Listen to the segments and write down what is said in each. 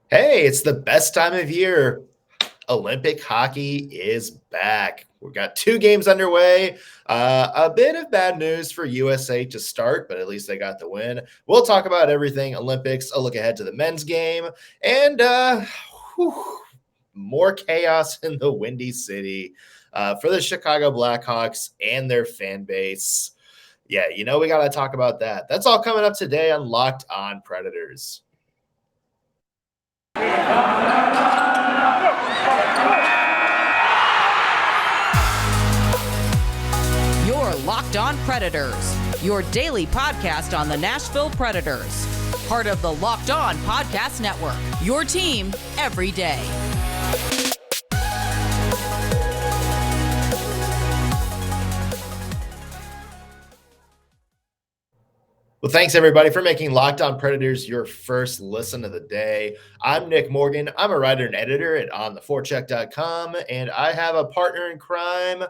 Hey, it's the best time of year. Olympic hockey is back. We've got two games underway. A bit of bad news for USA to start, but at least they got the win. We'll talk about everything Olympics, a look ahead to the men's game, and whew, more chaos in the Windy City for the Chicago Blackhawks and their fan base. Yeah, we got to talk about that. That's all coming up today on Locked On Predators. You're Locked On Predators, your daily podcast on the Nashville Predators. Part of the Locked On Podcast Network, your team every day. Well, thanks everybody for making Locked On Predators your first listen of the day. I'm Nick Morgan. I'm a writer and editor at ontheforecheck.com, and I have a partner in crime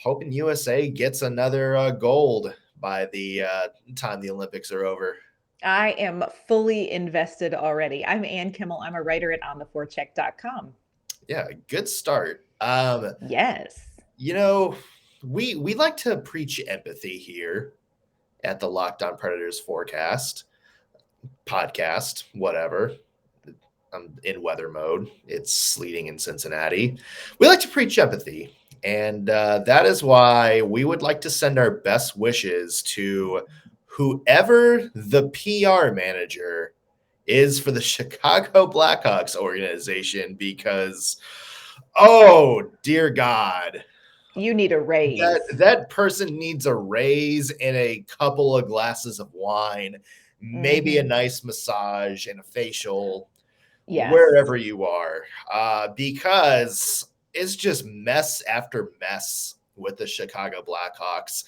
hoping USA gets another gold by the time the Olympics are over. I am fully invested already. I'm Ann Kimmel. I'm a writer at ontheforecheck.com. Yeah, good start. Yes. We like to preach empathy here at the Locked On Predators podcast, whatever. I'm in weather mode. It's sleeting in Cincinnati. We like to preach empathy. And that is why we would like to send our best wishes to whoever the PR manager is for the Chicago Blackhawks organization, because, oh, dear God. You need a raise. That person needs a raise and a couple of glasses of wine, maybe a nice massage and a facial, wherever you are, because it's just mess after mess with the Chicago Blackhawks.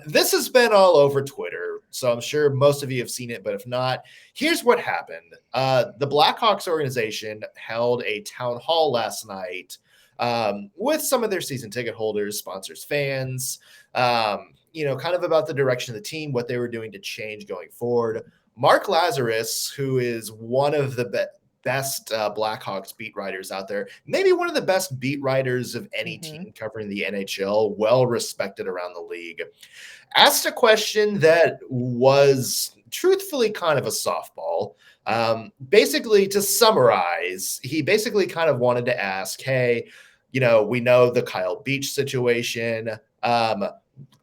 This has been all over Twitter, so I'm sure most of you have seen it, but if not, here's what happened. The Blackhawks organization held a town hall last night with some of their season ticket holders, sponsors, fans, kind of about the direction of the team, what they were doing to change going forward. Mark Lazarus, who is one of the best Blackhawks beat writers out there, maybe one of the best beat writers of any team covering the NHL, well respected around the league, asked a question that was truthfully kind of a softball. Basically, to summarize, he basically kind of wanted to ask, hey, we know the Kyle Beach situation.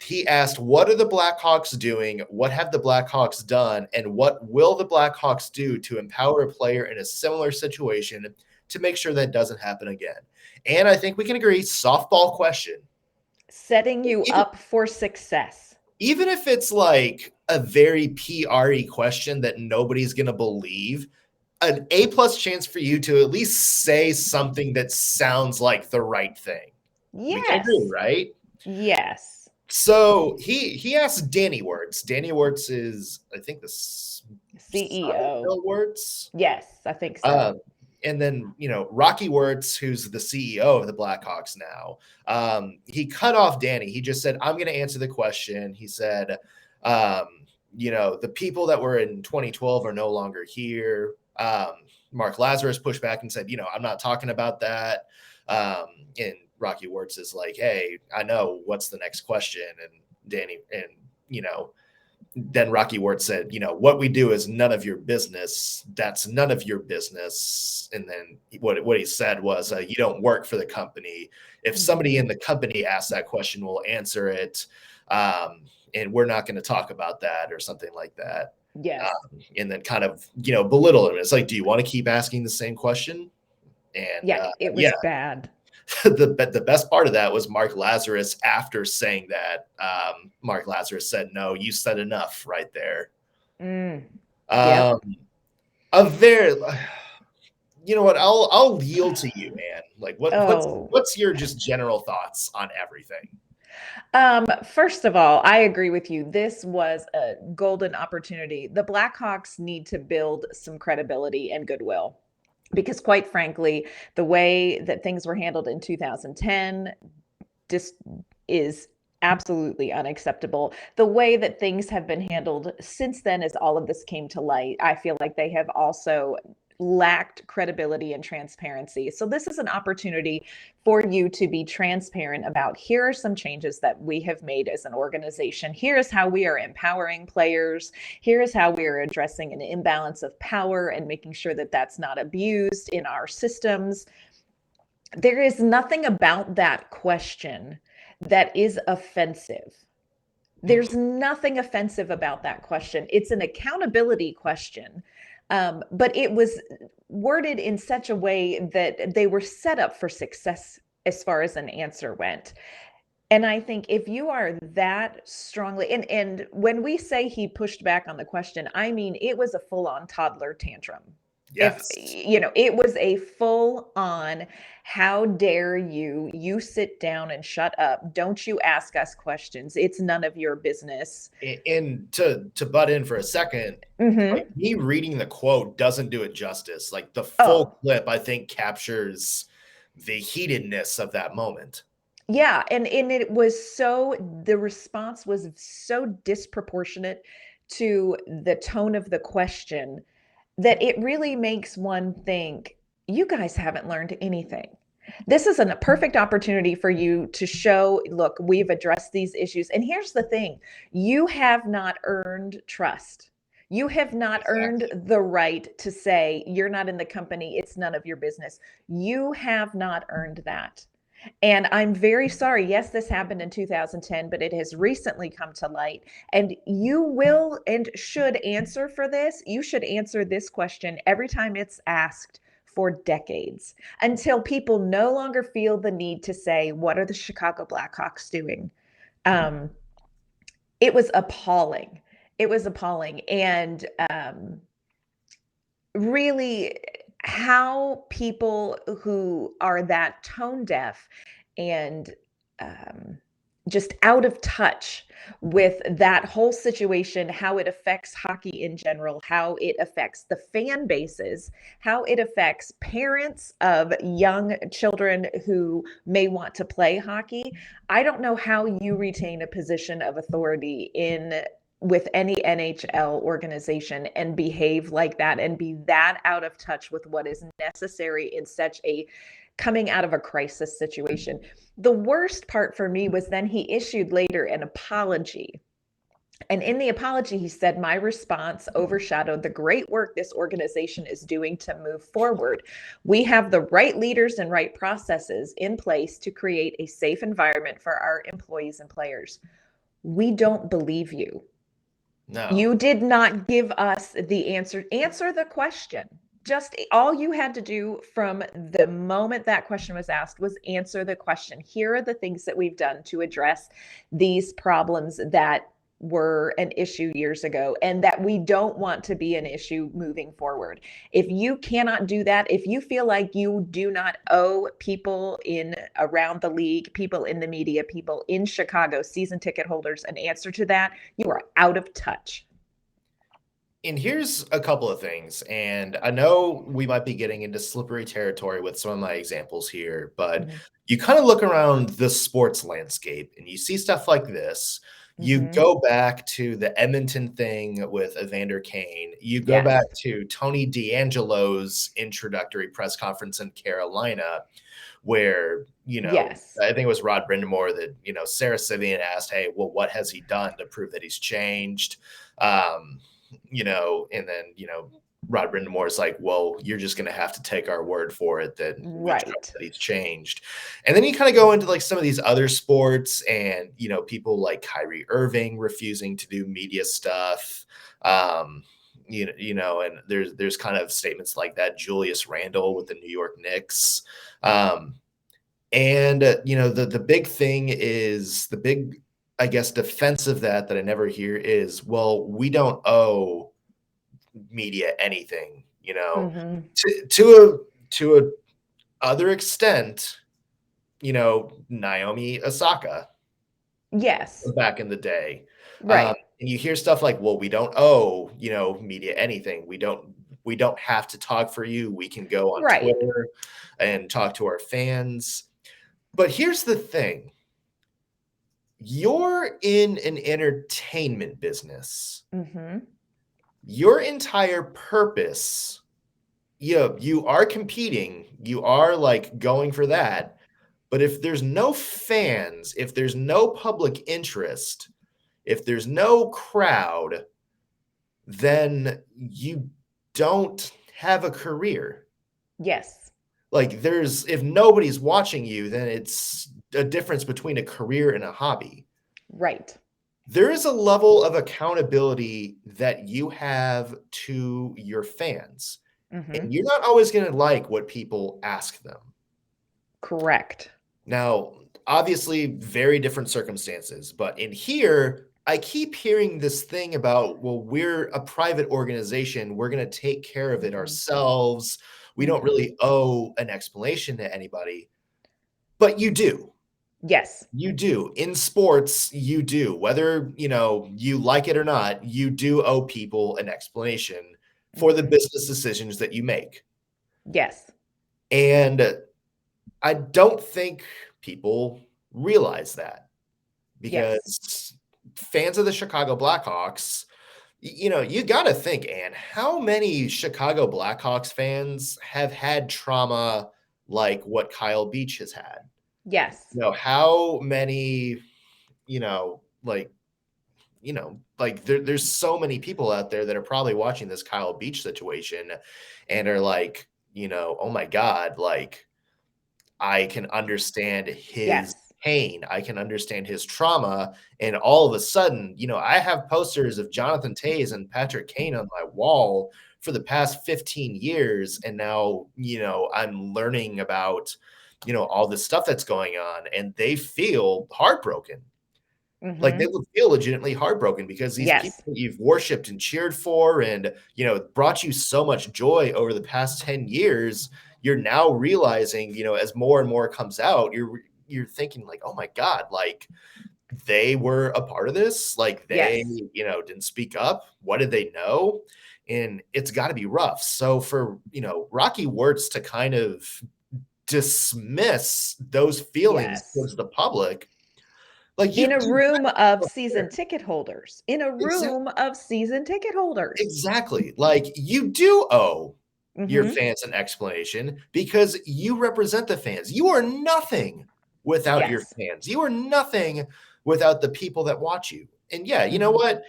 He asked, what are the Blackhawks doing? What have the Blackhawks done? And what will the Blackhawks do to empower a player in a similar situation to make sure that doesn't happen again? And I think we can agree, softball question. Setting you up for success. Even if it's like a very PR-y question that nobody's going to believe, an A+ chance for you to at least say something that sounds like the right thing. Yes. We can agree, right? Yes. So he asked Danny Wirtz. Danny Wirtz is, I think, the CEO. Bill Wirtz. Yes, I think so. And then, Rocky Wirtz, who's the CEO of the Blackhawks now, he cut off Danny. He just said, I'm going to answer the question. He said, the people that were in 2012 are no longer here. Mark Lazarus pushed back and said, I'm not talking about that. And Rocky Wirtz is like, hey, I know, what's the next question? And Danny, and, then Rocky Wirtz said, what we do is none of your business. That's none of your business. And then what he said was, you don't work for the company. If somebody in the company asks that question, we'll answer it. And we're not going to talk about that or something like that. Yes. And then kind of, belittle him. It's like, do you want to keep asking the same question? And it was bad. The best part of that was Mark Lazarus, after saying that, Mark Lazarus said, no, you said enough right there. Yep. You know what? I'll yield to you, man. Like, what's your just general thoughts on everything? First of all, I agree with you. This was a golden opportunity. The Blackhawks need to build some credibility and goodwill, because quite frankly, the way that things were handled in 2010 just is absolutely unacceptable. The way that things have been handled since then, as all of this came to light, I feel like they have also lacked credibility and transparency. So this is an opportunity for you to be transparent about, here are some changes that we have made as an organization. Here's how we are empowering players. Here is how we are addressing an imbalance of power and making sure that that's not abused in our systems. There is nothing about that question that is offensive. There's nothing offensive about that question. It's an accountability question. But it was worded in such a way that they were set up for success as far as an answer went. And I think if you are that strongly, and when we say he pushed back on the question, I mean, it was a full-on toddler tantrum. Yes. If, it was a full-on, how dare you sit down and shut up. Don't you ask us questions. It's none of your business. And to butt in for a second, like me reading the quote doesn't do it justice. Like the full clip, I think, captures the heatedness of that moment. Yeah, and it was the response was so disproportionate to the tone of the question that it really makes one think, you guys haven't learned anything. This is a perfect opportunity for you to show, look, we've addressed these issues. And here's the thing, you have not earned trust. You have not earned the right to say, you're not in the company, it's none of your business. You have not earned that. And I'm very sorry. Yes, this happened in 2010, but it has recently come to light. And you will and should answer for this. You should answer this question every time it's asked for decades, until people no longer feel the need to say, what are the Chicago Blackhawks doing? It was appalling. It was appalling. And really, how people who are that tone deaf and just out of touch with that whole situation, how it affects hockey in general, how it affects the fan bases, how it affects parents of young children who may want to play hockey. I don't know how you retain a position of authority with any NHL organization and behave like that and be that out of touch with what is necessary in such a coming out of a crisis situation. The worst part for me was then he issued later an apology. And in the apology, he said, my response overshadowed the great work this organization is doing to move forward. We have the right leaders and right processes in place to create a safe environment for our employees and players. We don't believe you. No. You did not give us the answer. Answer the question. Just all you had to do from the moment that question was asked was answer the question. Here are the things that we've done to address these problems that were an issue years ago and that we don't want to be an issue moving forward. If you cannot do that, if you feel like you do not owe people in around the league, people in the media, people in Chicago, season ticket holders, an answer to that, you are out of touch. And here's a couple of things, and I know we might be getting into slippery territory with some of my examples here, but you kind of look around the sports landscape and you see stuff like this. You go back to the Edmonton thing with Evander Kane. You go back to Tony D'Angelo's introductory press conference in Carolina, where, I think it was Rod Brindamore that, Sarah Sivian asked, hey, well, what has he done to prove that he's changed? And then, Rod Brindamore is like, well, you're just going to have to take our word for it that he's changed. And then you kind of go into like some of these other sports and, people like Kyrie Irving refusing to do media stuff. And there's kind of statements like that. Julius Randle with the New York Knicks. The big thing is the big, I guess, defense of that I never hear is, well, we don't owe media anything, to a other extent, Naomi Osaka. Yes. Back in the day. Right. And you hear stuff like, well, we don't owe, media anything. We don't have to talk for you. We can go on Twitter and talk to our fans. But here's the thing. You're in an entertainment business. Your entire purpose, you are competing, you are like going for that. But if there's no fans, if there's no public interest, if there's no crowd, then you don't have a career. Yes. Like if nobody's watching you, then it's a difference between a career and a hobby. Right. There is a level of accountability that you have to your fans. And you're not always going to like what people ask them. Correct. Now, obviously, very different circumstances, but in here, I keep hearing this thing about, well, we're a private organization. We're going to take care of it ourselves. We don't really owe an explanation to anybody, but you do. Yes. You do. In sports, you do. Whether, you like it or not, you do owe people an explanation for the business decisions that you make. Yes. And I don't think people realize that, because fans of the Chicago Blackhawks, you got to think, Ann, how many Chicago Blackhawks fans have had trauma like what Kyle Beach has had? Yes. How many, there's so many people out there that are probably watching this Kyle Beach situation and are like, oh my God, like, I can understand his pain. I can understand his trauma. And all of a sudden, I have posters of Jonathan Toews and Patrick Kane on my wall for the past 15 years. And now, I'm learning about, all this stuff that's going on, and they feel heartbroken. Like, they would feel legitimately heartbroken because these people that you've worshipped and cheered for and, brought you so much joy over the past 10 years, you're now realizing, as more and more comes out, you're thinking like, oh my God, like, they were a part of this. Like, they, didn't speak up. What did they know? And it's got to be rough. So for, Rocky Wirtz to kind of dismiss those feelings towards the public, like, in a room of season ticket holders, Exactly. Like, you do owe your fans an explanation because you represent the fans. You are nothing without your fans. You are nothing without the people that watch you. And you know what?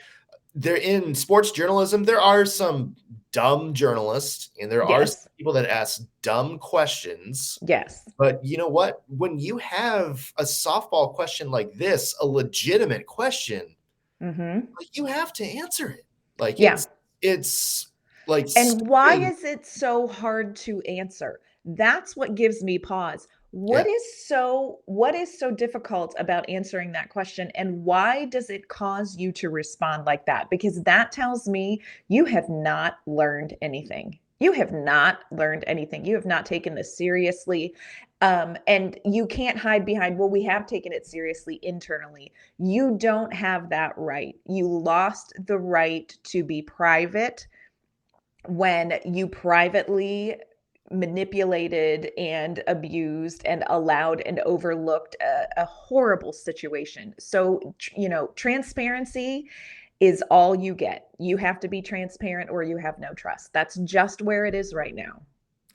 There, in sports journalism, there are some dumb journalists and there are some people that ask dumb questions. Yes. But you know what? When you have a softball question like this, a legitimate question, like, you have to answer it. Like, it's like, and why is it so hard to answer? That's what gives me pause. What is so difficult about answering that question, and why does it cause you to respond like that? Because that tells me you have not learned anything. You have not learned anything. You have not taken this seriously. And you can't hide behind, well, we have taken it seriously internally. You don't have that right. You lost the right to be private when you privately manipulated and abused and allowed and overlooked a horrible situation. So, transparency is all you get. You have to be transparent or you have no trust. That's just where it is right now.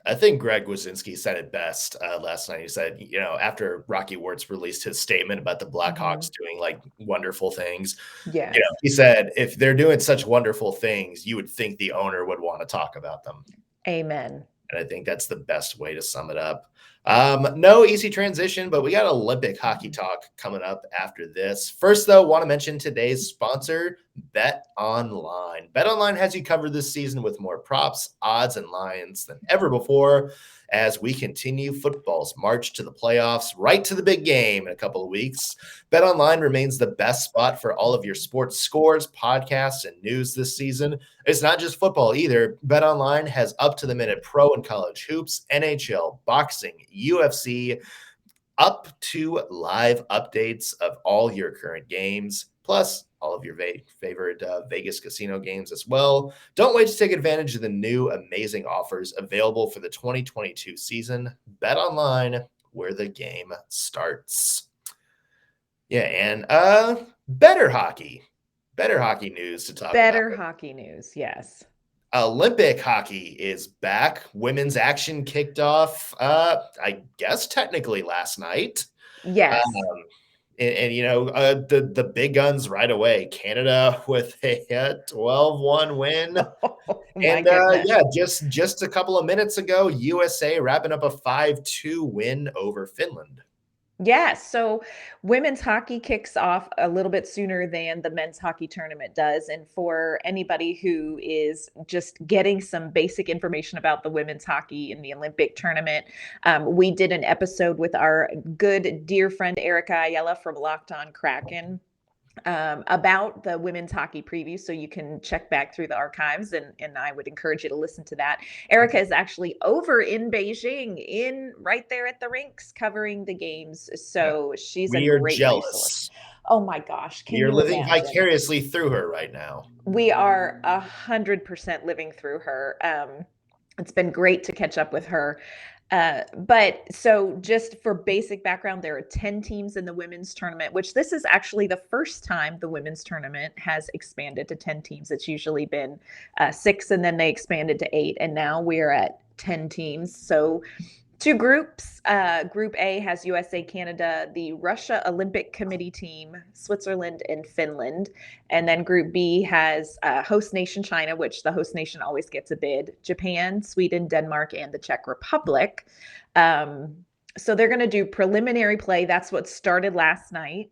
I think Greg Wyszynski said it best last night. He said, after Rocky Wirtz released his statement about the Blackhawks doing like wonderful things, he said, if they're doing such wonderful things, you would think the owner would want to talk about them. Amen. And I think that's the best way to sum it up. No easy transition, but we got Olympic hockey talk coming up after this. First, though, want to mention today's sponsor, Bet Online. Bet Online has you covered this season with more props, odds, and lines than ever before as we continue football's march to the playoffs, right to the big game in a couple of weeks. Bet Online remains the best spot for all of your sports scores, podcasts, and news this season. It's not just football either. Bet Online has up-to-the-minute pro and college hoops, NHL, boxing, UFC, up to live updates of all your current games, plus all of your favorite Vegas casino games as well. Don't wait to take advantage of the new amazing offers available for the 2022 season. Bet Online, where the game starts. Yeah, and better hockey news to talk about. Better hockey news, yes. Olympic hockey is back. Women's action kicked off, I guess technically last night. Yes. The big guns right away. Canada with a 12-1 win. Oh, my goodness. Just a couple of minutes ago, USA wrapping up a 5-2 win over Finland. Yeah, so women's hockey kicks off a little bit sooner than the men's hockey tournament does. And for anybody who is just getting some basic information about the women's hockey in the Olympic tournament, we did an episode with our good dear friend Erica Ayala from Locked On Kraken about the women's hockey preview. So you can check back through the archives, and I would encourage you to listen to that. Erica is actually over in Beijing, right there at the rinks covering the games. So she's a great resource. Oh my gosh. You're living vicariously through her right now. We are 100% living through her. It's been great to catch up with her. But so just for basic background, there are 10 teams in the women's tournament, which this is actually the first time the women's tournament has expanded to 10 teams. It's usually been 6, and then they expanded to 8, and now we're at 10 teams. So 2 groups. Group A has USA, Canada, the Russia Olympic Committee team, Switzerland, and Finland. And then Group B has host nation China, which the host nation always gets a bid, Japan, Sweden, Denmark, and the Czech Republic. So they're going to do preliminary play. That's what started last night.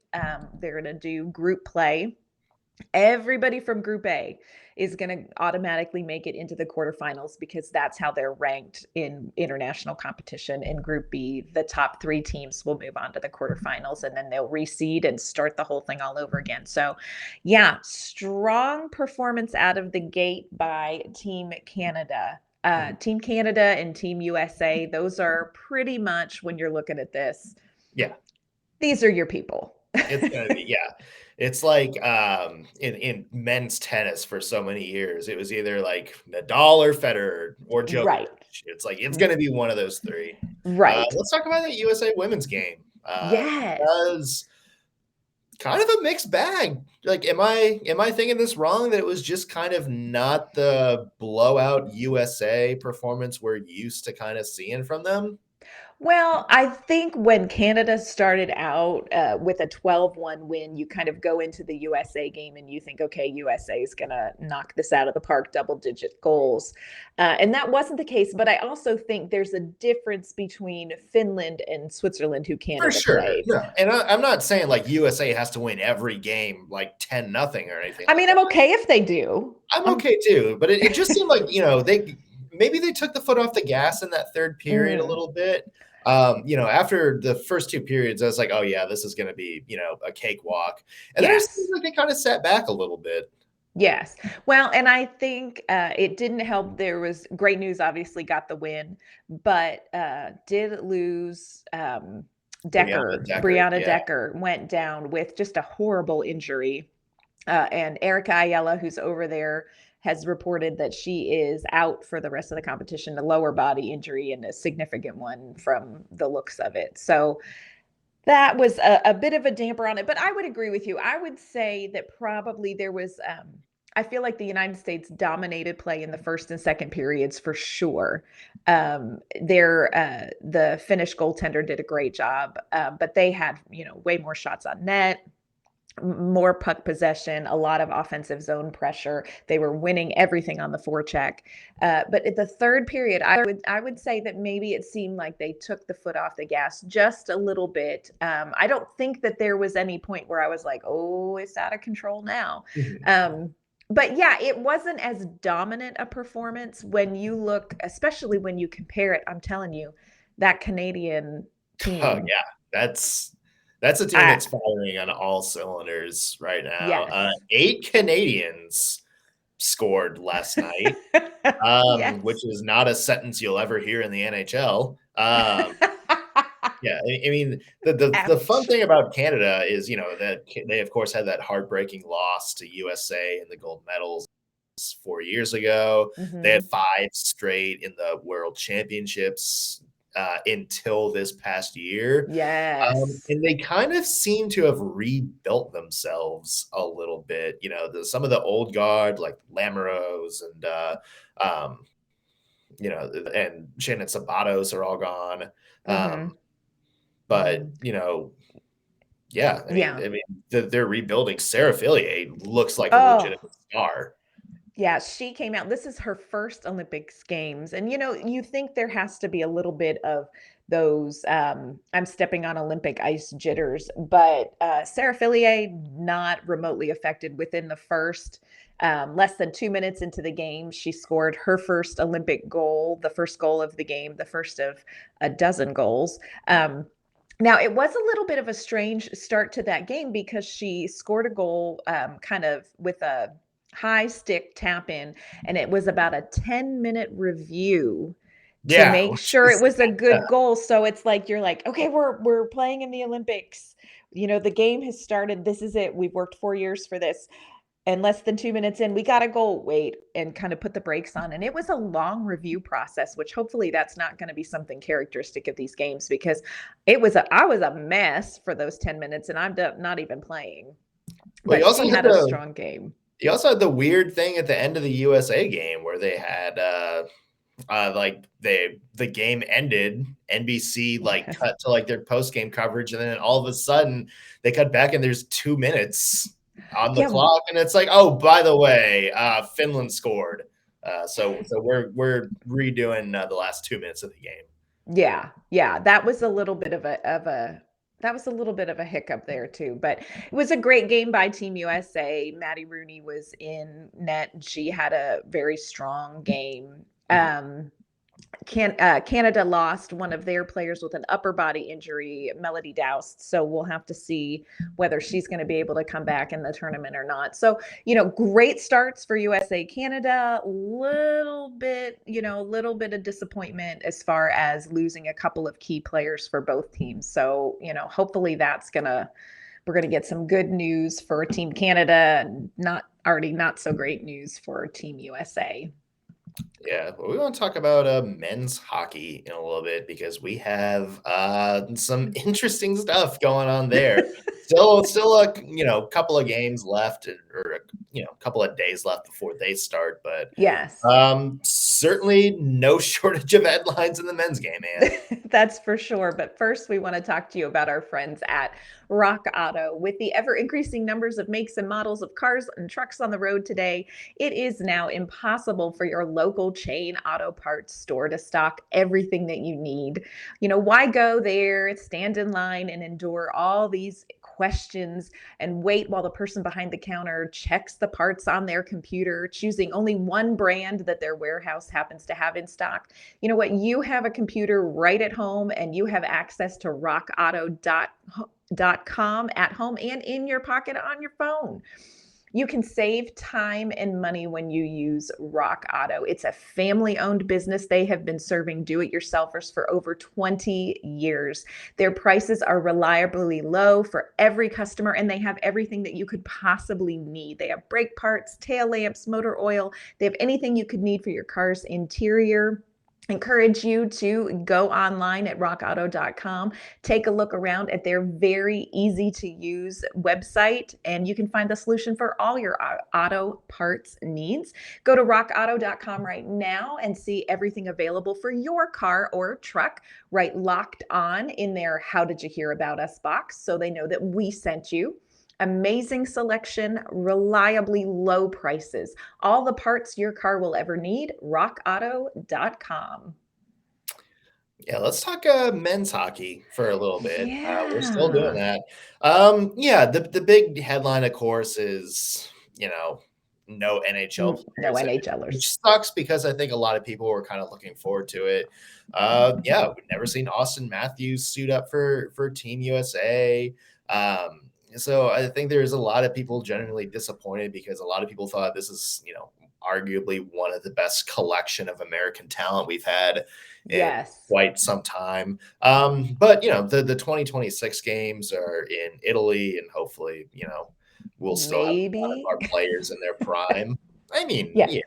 They're going to do group play. Everybody from Group A is going to automatically make it into the quarterfinals because that's how they're ranked in international competition. In Group B, the top 3 teams will move on to the quarterfinals, and then they'll reseed and start the whole thing all over again. So yeah, strong performance out of the gate by Team Canada. Team Canada and Team USA, those are pretty much, when you're looking at this, these are your people. It's going to be, It's like in men's tennis for so many years, it was either like Nadal or Federer or Djokovic. Right. It's like it's going to be one of those 3. Right. Let's talk about that USA women's game. Yes. Because kind of a mixed bag. Like, am I thinking this wrong, that it was just kind of not the blowout USA performance we're used to kind of seeing from them? Well, I think when Canada started out with a 12-1 win, you kind of go into the USA game and you think, okay, USA is going to knock this out of the park, double-digit goals. And that wasn't the case. But I also think there's a difference between Finland and Switzerland, who Canada played. Yeah. And I'm not saying like USA has to win every game like 10-0 or anything. I mean, I'm okay if they do. I'm okay too. But it just seemed like, maybe they took the foot off the gas in that third period a little bit. After the first 2 periods, I was like, oh yeah, this is going to be, a cakewalk. And then it seems like they kind of sat back a little bit. Yes. Well, and I think it didn't help. There was great news, obviously got the win, but did lose Brianna Decker went down with just a horrible injury. And Erica Ayala, who's over there, has reported that she is out for the rest of the competition, a lower body injury, and a significant one from the looks of it. So that was a bit of a damper on it. But I would agree with you. I would say that probably there was, I feel like the United States dominated play in the first and second periods for sure. The Finnish goaltender did a great job, but they had, way more shots on net, more puck possession, a lot of offensive zone pressure. They were winning everything on the forecheck. But at the third period, I would say that maybe it seemed like they took the foot off the gas just a little bit. I don't think that there was any point where I was like, oh, it's out of control now. But yeah, it wasn't as dominant a performance when you look, especially when you compare it. I'm telling you, that Canadian team. Oh yeah, that's a team that's firing on all cylinders right now. Yes. 8 Canadians scored last night, which is not a sentence you'll ever hear in the NHL. Yeah, I mean, the fun thing about Canada is, that they, of course, had that heartbreaking loss to USA in the gold medals 4 years ago. They had 5 straight in the World Championships until this past year. Yes. And they kind of seem to have rebuilt themselves a little bit. Some of the old guard, like Lamoureux and, and Shannon Sabatos are all gone. Mhm. But, Mhm. yeah, Yeah. they're rebuilding. Sarah Fillier looks like a Oh, legitimate star. yeah, she came out. This is her first Olympics games. And you think there has to be a little bit of those I'm stepping on Olympic ice jitters, but Sarah Fillier not remotely affected within the first less than 2 minutes into the game. She scored her first Olympic goal, the first goal of the game, the first of a dozen goals. Now, it was a little bit of a strange start to that game because she scored a goal kind of with a high stick tap in, and it was about a 10-minute review to Yeah, make which sure it is was a good goal. So it's like you're like, okay, we're playing in the Olympics. The game has started. This is it. We've worked 4 years for this. And less than 2 minutes in, we got to go wait and kind of put the brakes on. And it was a long review process, which hopefully that's not going to be something characteristic of these games because I was a mess for those 10 minutes and not even playing. well, But she had a strong game. you also had the weird thing at the end of the USA game where they had like the game ended, NBC like Yes. cut to like their post game coverage, and then all of a sudden they cut back and there's 2 minutes on the Yeah. clock, and it's like, oh, by the way, Finland scored. So we're redoing the last 2 minutes of the game. Yeah. Yeah. That was a little bit that was a little bit of a hiccup there too, but it was a great game by Team USA. Maddie Rooney was in net. She had a very strong game. Mhm. Canada lost one of their players with an upper body injury, Melody Doust. So we'll have to see whether she's going to be able to come back in the tournament or not. So, great starts for USA Canada. A little bit of disappointment as far as losing a couple of key players for both teams. So, hopefully we're going to get some good news for Team Canada, not so great news for Team USA. Yeah, well, we want to talk about men's hockey in a little bit because we have some interesting stuff going on there. Still a couple of games left, or a couple of days left before they start, but Yes. certainly no shortage of headlines in the men's game, man. That's for sure. But first, we want to talk to you about our friends at Rock Auto. With the ever increasing numbers of makes and models of cars and trucks on the road today, it is now impossible for your local chain auto parts store to stock everything that you need. Why go there, stand in line, and endure all these questions and wait while the person behind the counter checks the parts on their computer, choosing only one brand that their warehouse happens to have in stock? You know what? You have a computer right at home and you have access to rockauto.com at home and in your pocket on your phone. You can save time and money when you use Rock Auto. It's a family-owned business. They have been serving do-it-yourselfers for over 20 years. Their prices are reliably low for every customer, and they have everything that you could possibly need. They have brake parts, tail lamps, motor oil. They have anything you could need for your car's interior. Encourage you to go online at rockauto.com, take a look around at their very easy to use website, and you can find the solution for all your auto parts needs. Go to rockauto.com right now and see everything available for your car or truck. Write Locked On in their How Did You Hear About Us box so they know that we sent you. Amazing selection, reliably low prices. All the parts your car will ever need, rockauto.com. Yeah, let's talk men's hockey for a little bit. We're still doing Yeah. that. Yeah, the big headline, of course, is no NHL No players, NHLers. which sucks because I think a lot of people were kind of looking forward to it. Yeah, we've never seen Austin Matthews suit up for Team USA. So I think there's a lot of people genuinely disappointed because a lot of people thought this is arguably one of the best collection of American talent we've had in Yes. quite some time. But the 2026 games are in Italy, and hopefully, we'll still have a lot of Maybe. our players in their prime. I mean, Yeah. yeah.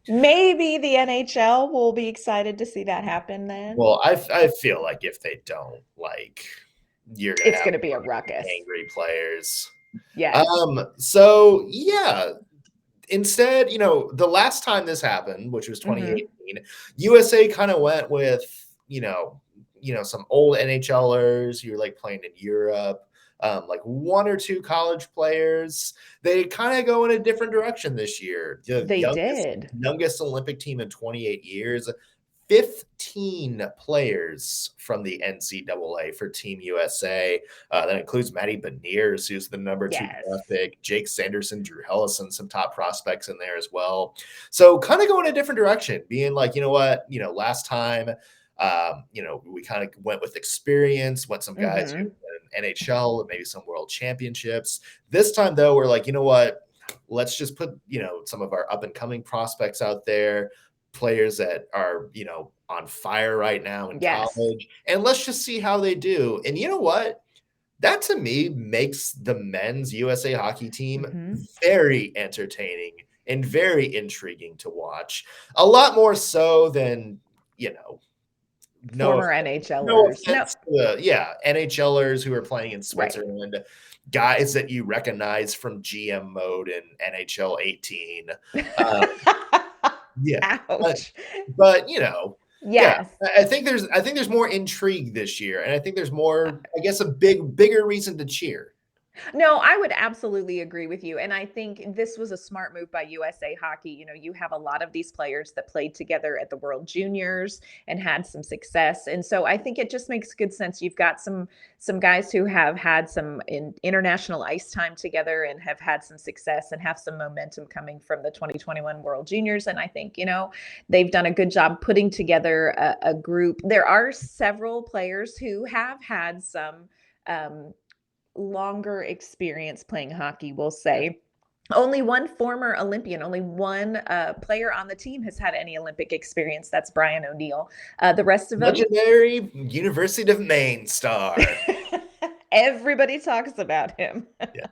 Maybe the NHL will be excited to see that happen then. Well, I feel like if they don't, like, you're gonna It's have going to a be a bunch of ruckus. angry players. Yes. So yeah, instead, the last time this happened, which was 2018, USA kind of went with, some old NHLers who were like playing in Europe, like one or two college players. They kind of go in a different direction this year. The They did. youngest Olympic team in 28 years. 15 players from the NCAA for Team USA. That includes Matty Beniers, who's the number 2 draft pick, Jake Sanderson, Drew Hellison, some top prospects in there as well. So kind of going a different direction, being like, you know what, last time, we kind of went with experience, went some guys who in NHL and maybe some world championships. This time, though, we're like, you know what, let's just put, some of our up and coming prospects out there, players that are, on fire right now in college, and let's just see how they do. And you know what? That to me makes the men's USA hockey team very entertaining and very intriguing to watch. A lot more so than, former NHLers. NHLers who are playing in Switzerland, guys that you recognize from GM mode in NHL 18. Yeah. Ouch. But yeah, I think there's more intrigue this year, and I think there's more, I guess, a bigger reason to cheer. No, I would absolutely agree with you. And I think this was a smart move by USA Hockey. You have a lot of these players that played together at the World Juniors and had some success. And so I think it just makes good sense. You've got some guys who have had some international ice time together and have had some success and have some momentum coming from the 2021 World Juniors. And I think, they've done a good job putting together a group. There are several players who have had some longer experience playing hockey, we'll say. Only one former Olympian, only one player on the team has had any Olympic experience. That's Brian O'Neill. The rest of them, legendary University of Maine star. Everybody talks about him. Yeah.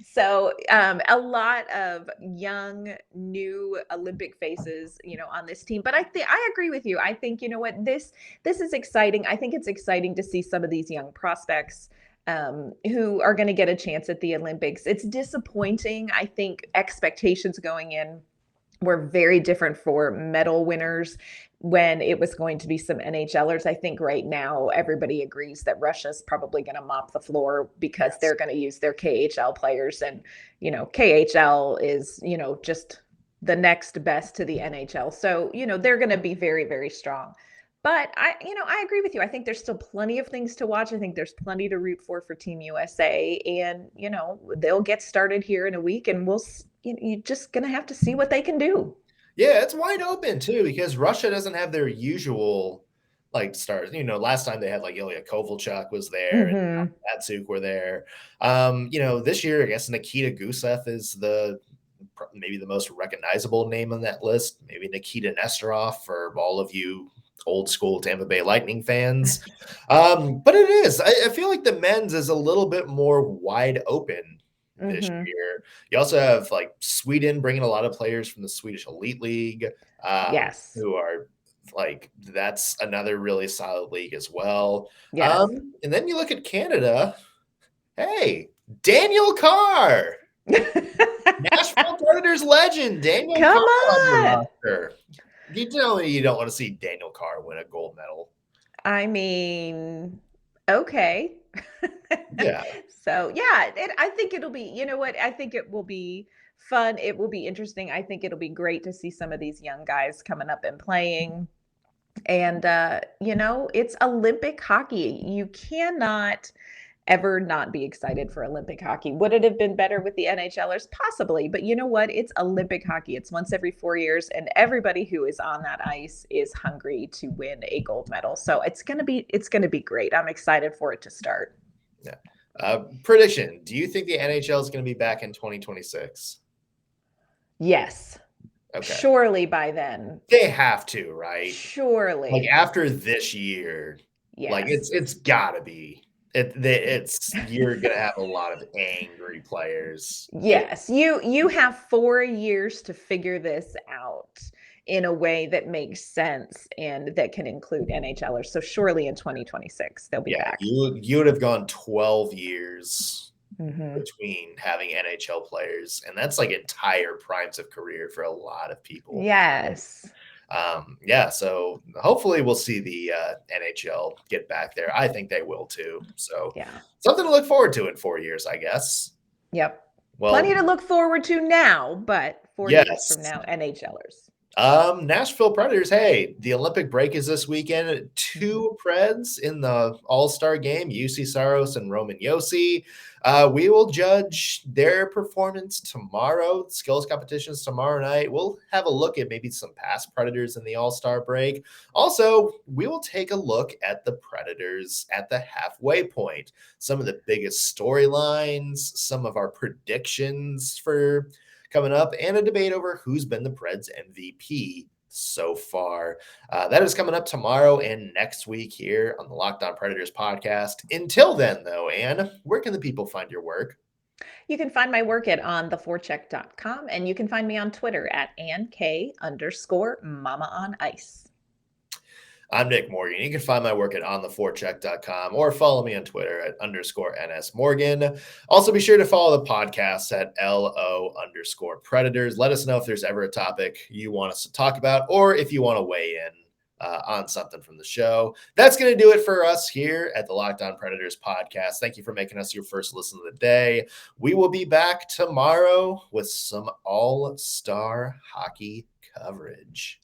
So a lot of young, new Olympic faces, on this team. But I agree with you. I think, this is exciting. I think it's exciting to see some of these young prospects who are going to get a chance at the Olympics. It's disappointing. I think expectations going in were very different for medal winners when it was going to be some NHLers. I think right now everybody agrees that Russia's probably going to mop the floor because they're going to use their KHL players. And, KHL is, just the next best to the NHL. So, they're going to be very, very strong. But I agree with you. I think there's still plenty of things to watch. I think there's plenty to root for Team USA, and they'll get started here in a week, and you're just gonna have to see what they can do. Yeah, it's wide open too because Russia doesn't have their usual stars. Last time they had Ilya Kovalchuk was there, and Datsuk were there. This year I guess Nikita Gusev is maybe the most recognizable name on that list. Maybe Nikita Nesterov for all of you old school Tampa Bay Lightning fans. But it is. I feel like the men's is a little bit more wide open this year. You also have Sweden bringing a lot of players from the Swedish Elite League. Who are that's another really solid league as well. Yes. And then you look at Canada. Hey, Daniel Carr. Nashville Predators legend, Daniel Carr. Come on. You tell me you don't want to see Daniel Carr win a gold medal. I mean, okay. Yeah. So, yeah, I think it'll be, I think it will be fun. It will be interesting. I think it'll be great to see some of these young guys coming up and playing. And, it's Olympic hockey. You cannot ever not be excited for Olympic hockey. Would it have been better with the NHLers? Possibly. But you know what? It's Olympic hockey. It's once every 4 years, and everybody who is on that ice is hungry to win a gold medal. So it's gonna be great. I'm excited for it to start. Yeah. Prediction. Do you think the NHL is going to be back in 2026? Yes. Okay. Surely by then. They have to, right? Surely. After this year. Yes. It's gotta be. You're gonna have a lot of angry players. Yes, you have 4 years to figure this out in a way that makes sense and that can include NHLers. So surely in 2026 they'll be back. You would have gone 12 years Mhm. between having NHL players, and that's like entire primes of career for a lot of people. Yes. So hopefully we'll see the NHL get back there. I think they will too. So Yeah. something to look forward to in 4 years, I guess. Yep. Plenty to Well, look forward to now, but 4 years from yes. now, NHLers. Nashville Predators. Hey, the Olympic break is this weekend. Mhm. 2 Preds in the All-Star game, UC Saros and Roman Yossi. We will judge their performance tomorrow. Skills competitions tomorrow night. We'll have a look at maybe some past Predators in the All-Star break. Also, we will take a look at the Predators at the halfway point. Some of the biggest storylines, some of our predictions for coming up, and a debate over who's been the Preds MVP so far. That is coming up tomorrow and next week here on the Locked On Predators podcast. Until then, though, Anne, where can the people find your work? You can find my work at ontheforecheck.com, and you can find me on Twitter at AnnK_Mama on Ice. I'm Nick Morgan. You can find my work at ontheforecheck.com or follow me on Twitter at _NSMorgan. Also, be sure to follow the podcast at LO_Predators. Let us know if there's ever a topic you want us to talk about or if you want to weigh in on something from the show. That's going to do it for us here at the Locked On Predators podcast. Thank you for making us your first listen of the day. We will be back tomorrow with some all-star hockey coverage.